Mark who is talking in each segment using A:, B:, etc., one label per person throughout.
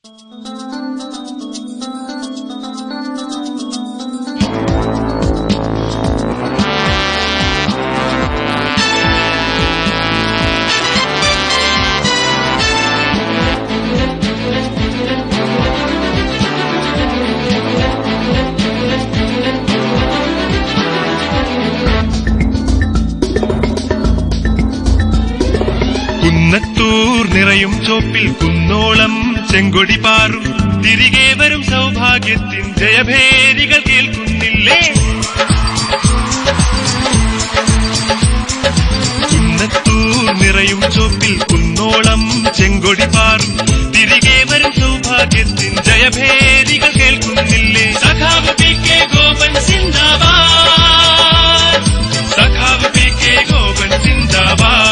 A: കുന്നത്തൂർ നിറയും ചോപ്പിൽ കുന്നോളം ചെങ്കൊടി പാറും തിരികെ വരും സൗഭാഗ്യത്തിൻ ജയഭേരികൾ കേൾക്കുന്നില്ലേ? കുന്നത്തൂർ നിറയും ചോപ്പിൽ കുന്നോളം ചെങ്കൊടി പാറും തിരികെ വരും സൗഭാഗ്യത്തിൻ ജയഭേരികൾ കേൾക്കുന്നില്ലേ? സഖാവ് പി കെ ഗോപൻ സിന്ദാബാദ്, സഖാവ് പി കെ ഗോപൻ സിന്ദാബാദ്,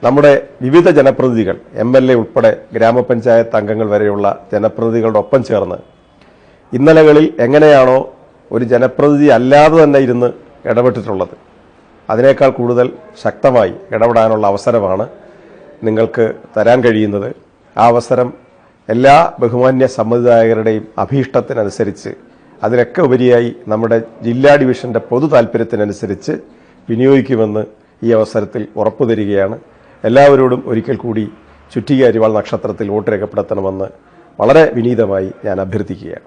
B: നമ്മുടെ വിവിധ ജനപ്രതിനിധികൾ MLA ഉൾപ്പെടെ ഗ്രാമപഞ്ചായത്ത് അംഗങ്ങൾ വരെയുള്ള ജനപ്രതിനിധികളുടെ ഒപ്പം ചേർന്ന് ഇന്നലകളിൽ എങ്ങനെയാണോ ഒരു ജനപ്രതിനിധി അല്ലാതെ തന്നെ ഇരുന്ന് ഇടപെട്ടിട്ടുള്ളത്, അതിനേക്കാൾ കൂടുതൽ ശക്തമായി ഇടപെടാനുള്ള അവസരമാണ് നിങ്ങൾക്ക് തരാൻ കഴിയുന്നത്. ആ അവസരം എല്ലാ ബഹുമാന്യ സമ്മതിദായകരുടെയും അഭീഷ്ടത്തിനനുസരിച്ച്, അതിലൊക്കെ ഉപരിയായി നമ്മുടെ ജില്ലാ ഡിവിഷന്റെ പൊതു താൽപര്യത്തിനനുസരിച്ച് വിനിയോഗിക്കുമെന്ന് ഈ അവസരത്തിൽ ഉറപ്പു തരികയാണ്. എല്ലാവരോടും ഒരിക്കൽ കൂടി ചുറ്റിക അരിവാൾ നക്ഷത്രത്തിൽ വോട്ട് രേഖപ്പെടുത്തണമെന്ന് വളരെ വിനീതമായി ഞാൻ അഭ്യർത്ഥിക്കുകയാണ്.